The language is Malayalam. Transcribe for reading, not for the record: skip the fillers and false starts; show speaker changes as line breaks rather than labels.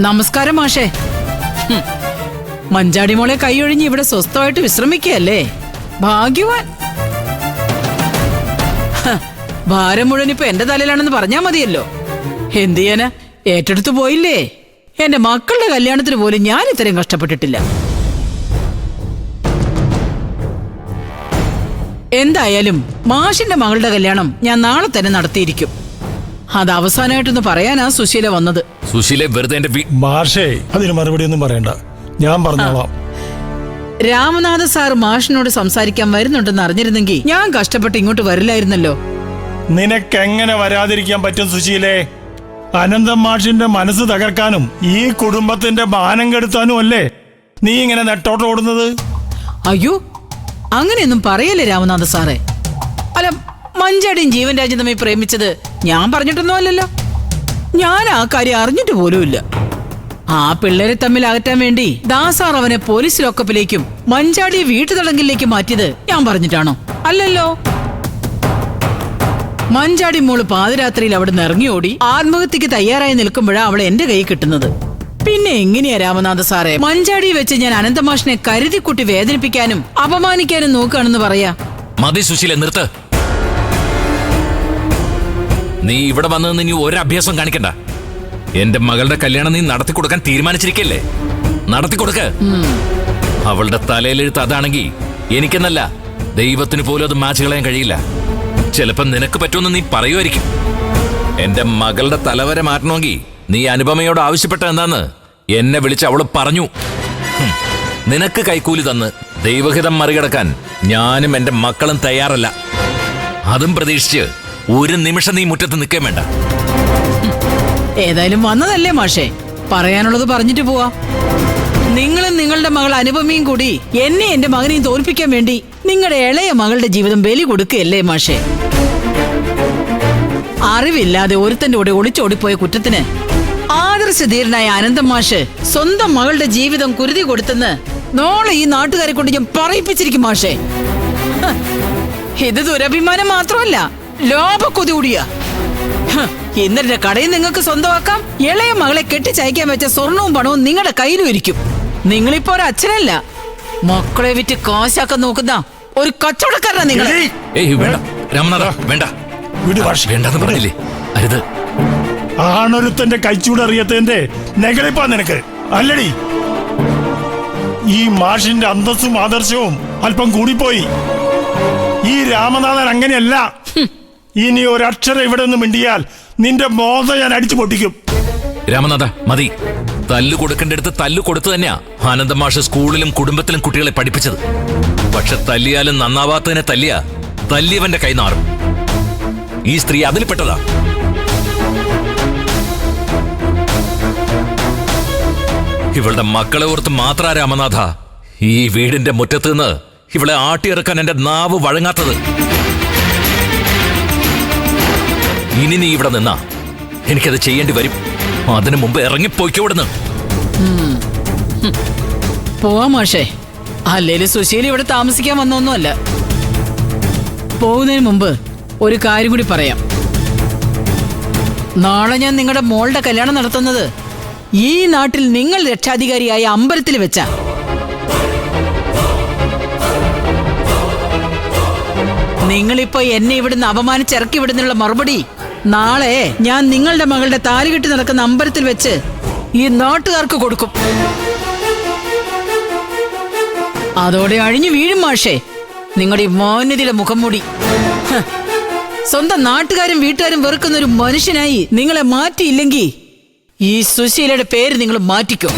നമസ്കാരം മാഷേ. മഞ്ചാടി മോളെ കൈയൊഴിഞ്ഞ് ഇവിടെ സ്വസ്ഥമായിട്ട് വിശ്രമിക്കുകയല്ലേ? ഭാഗ്യവാൻ. ഭാരം മുഴുവൻ ഇപ്പൊ എന്റെ തലയിലാണെന്ന് പറഞ്ഞാ മതിയല്ലോ. എന്ത് ചെയ്യാനാ, ഏറ്റെടുത്തു പോയില്ലേ. എന്റെ മക്കളുടെ കല്യാണത്തിന് പോലും ഞാൻ ഇത്രയും കഷ്ടപ്പെട്ടിട്ടില്ല. എന്തായാലും മാഷിന്റെ മകളുടെ കല്യാണം ഞാൻ നാളെ തന്നെ നടത്തിയിരിക്കും. അത് അവസാനമായിട്ടൊന്ന് പറയാനാ സുശീല വന്നത്.
സുശീല വെറുതെ എന്റെ
മാഷേ അതിന് മറുപടി ഒന്നും പറയണ്ട, ഞാൻ പറഞ്ഞോളാം.
രാമനാഥ സാർ മാഷിനോട് സംസാരിക്കാൻ വരുന്നുണ്ടെന്ന് അറിഞ്ഞിരുന്നെങ്കിൽ ഞാൻ കഷ്ടപ്പെട്ട് ഇങ്ങോട്ട് വരില്ലായിരുന്നല്ലോ.
നിനക്കെങ്ങനെ വരാതിരിക്കാൻ പറ്റും സുശീലേ? അനന്തം മാഷിന്റെ മനസ്സ് തകർക്കാനും ഈ കുടുംബത്തിന്റെ മാനം കെടുത്താനും അല്ലേ നീ ഇങ്ങനെ നെട്ടോട്ട് ഓടുന്നത്?
അയ്യോ, അങ്ങനെയൊന്നും പറയല്ലേ രാമനാഥ സാറേ. അല്ല, മഞ്ചാടിയും ജീവൻ രാജ്യം തമ്മിൽ പ്രേമിച്ചത് ഞാൻ പറഞ്ഞിട്ടൊന്നും അല്ലല്ലോ. ഞാൻ ആ കാര്യം അറിഞ്ഞിട്ട് പോലുമില്ല. ആ പിള്ളേരെ തമ്മിൽ അകറ്റാൻ വേണ്ടി ദാസാർ അവനെ പോലീസ് ലോക്കപ്പിലേക്കും മഞ്ചാടിയെ വീട്ടുതടങ്കലിലേക്കും മാറ്റിയത് ഞാൻ പറഞ്ഞിട്ടാണോ? അല്ലല്ലോ. മഞ്ചാടി മോള് പാതിരാത്രിയിൽ അവിടെ നിന്ന് ഇറങ്ങിയോടി ആത്മഹത്യക്ക് തയ്യാറായി നിൽക്കുമ്പോഴാ അവളെ എന്റെ കൈ കിട്ടുന്നത്. പിന്നെ എങ്ങനെയാ രാമനാഥ സാറേ മഞ്ചാടി വെച്ച് ഞാൻ അനന്തമാഷിനെ കരുതിക്കുട്ടി വേദനിപ്പിക്കാനും അപമാനിക്കാനും നോക്കുകയാണെന്ന് പറയാ?
മതി സുശീല, നിർത്ത്. നീ ഇവിടെ വന്നതെന്ന് ഇനി ഒരു അഭ്യാസം കാണിക്കണ്ട. എന്റെ മകളുടെ കല്യാണം നീ നടത്തിക്കൊടുക്കാൻ തീരുമാനിച്ചിരിക്കല്ലേ? നടത്തിക്കൊടുക്ക്. അവളുടെ തലയിലെഴുത്ത് അതാണെങ്കിൽ എനിക്കെന്നല്ല ദൈവത്തിന് പോലും അത് മാച്ച് കളയാൻ കഴിയില്ല. ചിലപ്പോ നിനക്ക് പറ്റുമെന്ന് നീ പറയുമായിരിക്കും. എന്റെ മകളുടെ തലവരെ മാറ്റണമെങ്കിൽ നീ അനുപമയോട് ആവശ്യപ്പെട്ട എന്താന്ന് എന്നെ വിളിച്ച് അവള് പറഞ്ഞു. നിനക്ക് കൈക്കൂലി തന്ന് ദൈവഹിതം മറികടക്കാൻ ഞാനും എന്റെ മക്കളും തയ്യാറല്ല. അതും പ്രതീക്ഷിച്ച് ഒരു നിമിഷം നീ മുറ്റത്ത് നിൽക്കാൻ വേണ്ട.
ഏതായാലും വന്നതല്ലേ മാഷേ, പറയാനുള്ളത് പറഞ്ഞിട്ട് പോവാ. നിങ്ങളും നിങ്ങളുടെ മകൾ അനുപമയും കൂടി എന്നെ എന്റെ മകനെയും തോൽപ്പിക്കാൻ വേണ്ടി നിങ്ങളുടെ ഇളയ മകളുടെ ജീവിതം ബലി കൊടുക്കുകയല്ലേ മാഷേ? അറിവില്ലാതെ ഒരുത്തന്റെ കൂടെ ഒളിച്ചോടിപ്പോയ കുറ്റത്തിന് ആദർശധീരനായ അനന്തം മാഷ് സ്വന്തം മകളുടെ ജീവിതം കുരുതി കൊടുത്തെന്ന് നാളെ ഈ നാട്ടുകാരെ കൊണ്ട് ഞാൻ പറയിപ്പിച്ചിരിക്കും മാഷേ. ഇത് ദുരഭിമാനം മാത്രമല്ല, ലോഭക്കൊതി കൂടിയാ. ഇന്നലെ കടയിൽ നിങ്ങൾക്ക് സ്വന്തമാക്കാം. ഇളയ മകളെ കെട്ടിച്ചയക്കാൻ വെച്ച സ്വർണവും പണവും നിങ്ങളുടെ കയ്യിലും ഇരിക്കും. നിങ്ങളിപ്പോ ഒരു അച്ഛനല്ല, മക്കളെ വിറ്റ് കാശാക്കാൻ നോക്കുന്ന ഒരു കച്ചവടക്കാരനാ നിങ്ങൾ.
രാമനാഥ വേണ്ട, വേണ്ടെന്ന് പറഞ്ഞില്ലേ? അരുത്.
ആണൊരുത്തന്റെ കൈച്ചൂടറിയത്തിന്റെ നെകളിപ്പാ നിനക്ക് അല്ലടി. ഈ മാഷിന്റെ അന്തസ്സും ആദർശവും അല്പം കൂടിപ്പോയി. ഈ രാമനാഥൻ അങ്ങനെയല്ല. ഇനി ഒരക്ഷരം ഇവിടെ നിന്ന് മിണ്ടിയാൽ നിന്റെ മോത ഞാൻ അടിച്ചു പൊട്ടിക്കും.
രാമനാഥ മതി. തല്ലു കൊടുക്കേണ്ടടുത്ത് തല്ലു കൊടുത്തു തന്നെയാ ആനന്ദമാഷ് സ്കൂളിലും കുടുംബത്തിലും കുട്ടികളെ പഠിപ്പിച്ചത്. പക്ഷെ തല്ലിയാലും നന്നാവാത്തതിനെ തല്ലിയവന്റെ കൈ നാറും. ഈ സ്ത്രീ അതിൽ പെട്ടതാ. ഇവളുടെ മക്കളെ ഓർത്ത് മാത്ര രാമനാഥ ഈ വീടിന്റെ മുറ്റത്ത് നിന്ന് ഇവളെ ആട്ടിയിറക്കാൻ എന്റെ നാവ് വഴങ്ങാത്തത്. ഇനി നീ ഇവിടെ നിന്നാ എനിക്കത് ചെയ്യേണ്ടി വരും. അതിനു മുമ്പ് ഇറങ്ങിപ്പോയിക്കോടുന്നു.
പോവാ മാഷേ. അല്ലേലും സുശീല ഇവിടെ താമസിക്കാൻ വന്നൊന്നുമല്ല. പോകുന്നതിന് മുമ്പ് ഒരു കാര്യം കൂടി പറയാം. നാളെ ഞാൻ നിങ്ങളുടെ മോളുടെ കല്യാണം നടത്തുന്നത് ഈ നാട്ടിൽ നിങ്ങൾ രക്ഷാധികാരിയായ അമ്പലത്തിൽ വെച്ചാ. നിങ്ങളിപ്പോ എന്നെ ഇവിടുന്ന് അപമാനിച്ചിറക്കി വിടുന്നുള്ള മറുപടി നാളെ ഞാൻ നിങ്ങളുടെ മകളുടെ താലികെട്ടി നടക്കുന്ന അമ്പലത്തിൽ വെച്ച് ഈ നാട്ടുകാർക്ക് കൊടുക്കും. അതോടെ അഴിഞ്ഞു വീഴും മാഷേ നിങ്ങളുടെ ഈ മാന്യതയുടെ മുഖം മൂടി. സ്വന്തം നാട്ടുകാരും വീട്ടുകാരും വെറുക്കുന്ന ഒരു മനുഷ്യനായി നിങ്ങളെ മാറ്റിയില്ലെങ്കിൽ ഈ സുശീലയുടെ പേര് നിങ്ങൾ മാറ്റിക്കോ.